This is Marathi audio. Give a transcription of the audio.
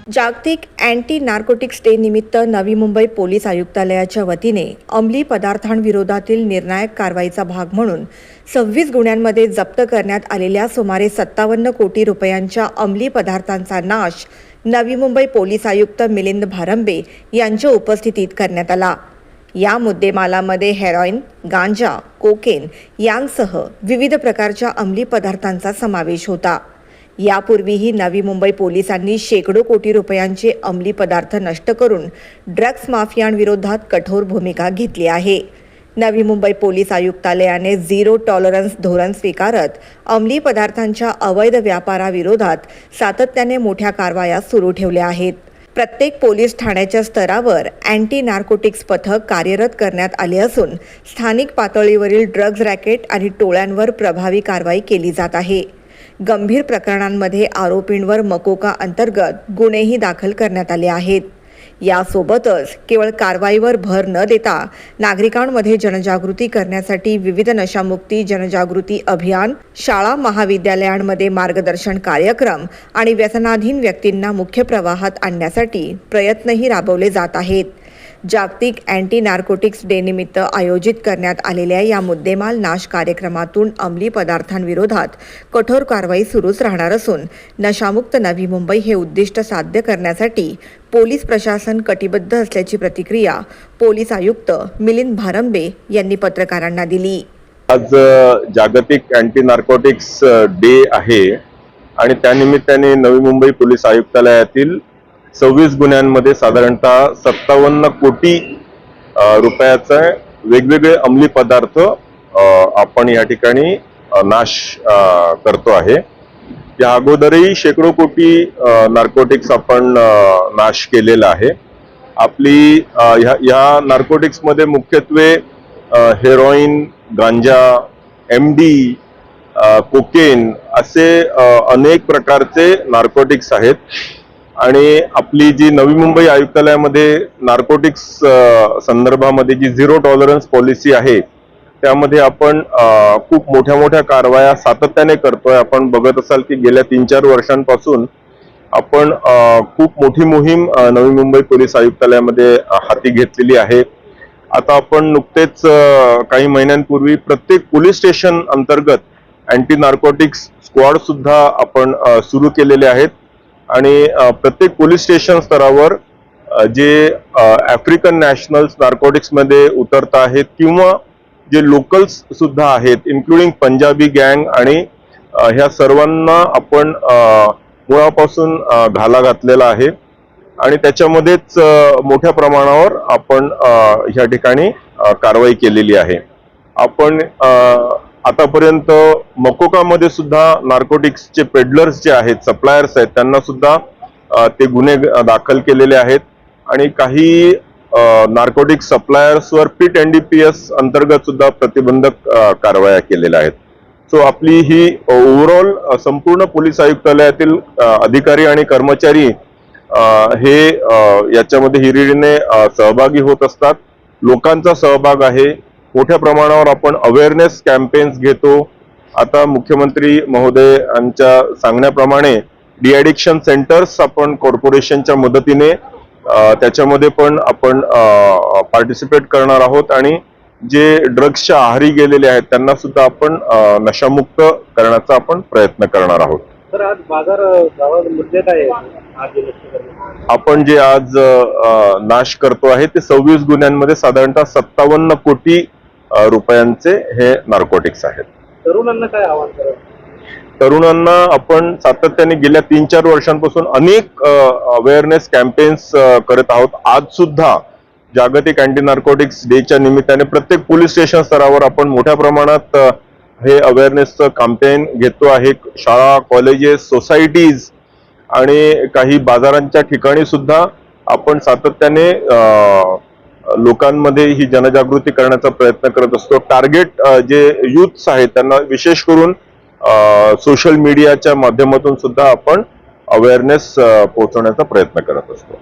जागतिक अँटी नार्कोटिक्स डे निमित्त नवी मुंबई पोलीस आयुक्तालयाच्या वतीने अंमली पदार्थांविरोधातील निर्णायक कारवाईचा भाग म्हणून 26 गुन्ह्यांमध्ये जप्त करण्यात आलेल्या सुमारे 57 कोटी रुपयांच्या अंमली पदार्थांचा नाश नवी मुंबई पोलीस आयुक्त मिलिंद भारंबे यांच्या उपस्थितीत करण्यात आला। या मुद्देमालामध्ये हेरोईन, गांजा, कोकेन यांसह विविध प्रकारच्या अंमली पदार्थांचा समावेश होता। यापूर्वीही नवी मुंबई पोलिसांनी शेकडो कोटी रुपयांचे अंमली पदार्थ नष्ट करून ड्रग्ज माफियांविरोधात कठोर भूमिका घेतली आहे। Navi Mumbai police आयुक्तालयाने zero tolerance धोरण स्वीकारत अंमली पदार्थांच्या अवैध व्यापाराविरोधात सातत्याने मोठ्या कारवाया सुरू ठेवल्या आहेत। प्रत्येक पोलीस ठाण्याच्या स्तरावर अँटी नार्कोटिक्स पथक कार्यरत करण्यात आले असून स्थानिक पातळीवरील ड्रग्ज रॅकेट आणि टोळ्यांवर प्रभावी कारवाई केली जात आहे। गंभीर प्रकरणांमध्ये आरोपींवर मकोका अंतर्गत गुन्हेही दाखल करण्यात आले आहेत। यासोबतच केवळ कारवाईवर भर न देता नागरिकांमध्ये जनजागृती करण्यासाठी विविध नशामुक्ती जनजागृती अभियान, शाळा महाविद्यालयांमध्ये मार्गदर्शन कार्यक्रम आणि व्यसनाधीन व्यक्तींना मुख्य प्रवाहात आणण्यासाठी प्रयत्नही राबवले जात आहेत। जागतिक अँटी नार्कोटिक्स डे निमित्त आयोजित करण्यात आलेल्या या मुद्देमाल नाश कार्यक्रमातून अंमली पदार्थांविरोधात कठोर कारवाई सुरूच राहणार असून नशामुक्त नवी मुंबई हे उद्दिष्ट साध्य करण्यासाठी पोलीस प्रशासन कटिबद्ध असल्याची प्रतिक्रिया पोलीस आयुक्त मिलिंद भारंबे यांनी पत्रकारांना दिली। आज जागतिक अँटी नार्कोटिक्स डे आहे आणि त्यानिमित्ताने नवी मुंबई पोलीस आयुक्तालयातील 26 गुन्ह्यांमध्ये साधारणतः 57 कोटी रुपयाचे वेगवेगळे अंमली पदार्थ आपण या ठिकाणी नाश करतो आहे। या अगोदरही शेकडो कोटी नार्कोटिक्स आपण नाश केलेला आहे। आपली या नार्कोटिक्स मध्ये मुख्यत्वे हेरोईन, गांजा, MD, कोकेन असे अनेक प्रकारचे नार्कोटिक्स आहेत आणि आपली जी नवी मुंबई आयुक्तालयामध्ये नार्कोटिक्स संदर्भामध्ये जी झिरो टॉलरन्स पॉलिसी आहे त्यामध्ये आपण खूप मोठ्या कारवाया सातत्याने करतोय। आपण बघत असाल की गेल्या 3-4 वर्षांपासून आपण खूप मोठी मोहीम नवी मुंबई पोलीस आयुक्तालयामध्ये हाती घेतलेली आहे। आता आपण नुकतेच काही महिन्यांपूर्वी प्रत्येक पोलीस स्टेशन अंतर्गत अँटी नार्कोटिक्स स्क्वॉड सुद्धा आपण सुरू केलेले आहेत आणि प्रत्येक पोलीस स्टेशन स्तरावर जे आफ्रिकन नॅशनल्स नार्कोटिक्स मध्ये उतरत आहेत किंवा जे लोकल्स सुद्धा आहेत इन्क्लुडिंग पंजाबी गँग आणि ह्या सर्वांना आपण मुळापासून घाला घातलेला आहे आणि त्याच्यामध्येच मोठ्या प्रमाणावर आपण ह्या ठिकाणी कारवाई केलेली आहे। आपण आतापर्यंत मकोकामध्ये सुद्धा नार्कोटिक्सचे पेडलर्स जे आहेत, सप्लायर्स आहेत, त्यांना सुद्धा ते गुन्हे दाखल केलेले आहेत आणि काही नार्कोटिक्स सप्लायर्सवर PIT NDPS अंतर्गत सुद्धा प्रतिबंधक कारवाया केलेल्या आहेत। सो आपली ही ओव्हरऑल संपूर्ण पोलीस आयुक्तालयातील अधिकारी आणि कर्मचारी हे याच्यामध्ये हिरिरीने सहभागी होत असतात। लोकांचा सहभाग आहे। मोठ्या प्रमाणावर आपण अवेअरनेस कॅम्पेन्स घेतो। आता मुख्यमंत्री महोदय यांच्या सांगण्याप्रमाणे डिॲडिक्शन सेंटर्स आपण कॉर्पोरेशनच्या मदतीने त्याच्यामध्ये पण आपण पार्टिसिपेट करणार आहोत आणि जे ड्रग्सच्या आहारी गेलेले आहेत त्यांना सुद्धा आपण नशामुक्त करण्याचा आपण प्रयत्न करणार आहोत। तर आज बाजार गावात मुद्दे काय आपण जे आज नाश करतो आहे ते 26 गुन्ह्यांमध्ये साधारणतः 57 कोटी रुपयांचे हे नार्कोटिक्स आहेत। तरुणांना काय आवाहन कराल? तरुणांना आपण सातत्याने गेल्या 3-4 वर्षांपासून अनेक अवेअरनेस कॅम्पेन्स करत आहोत। आज सुद्धा जागतिक अँटी नार्कोटिक्स डेच्या निमित्ताने प्रत्येक पोलीस स्टेशन स्तरावर आपण मोठ्या प्रमाणात हे अवेअरनेसचं कॅम्पेन घेतो आहे। शाळा, कॉलेजेस, सोसायटीज आणि काही बाजारांच्या ठिकाणी सुद्धा आपण सातत्याने लोकांमध्ये ही जनजागृती करण्याचा प्रयत्न करत असतो। टार्गेट जे युथ्स आहेत त्यांना विशेष करून सोशल मीडियाच्या माध्यमातून सुद्धा आपण अवेअरनेस पोहोचवण्याचा प्रयत्न करत असतो।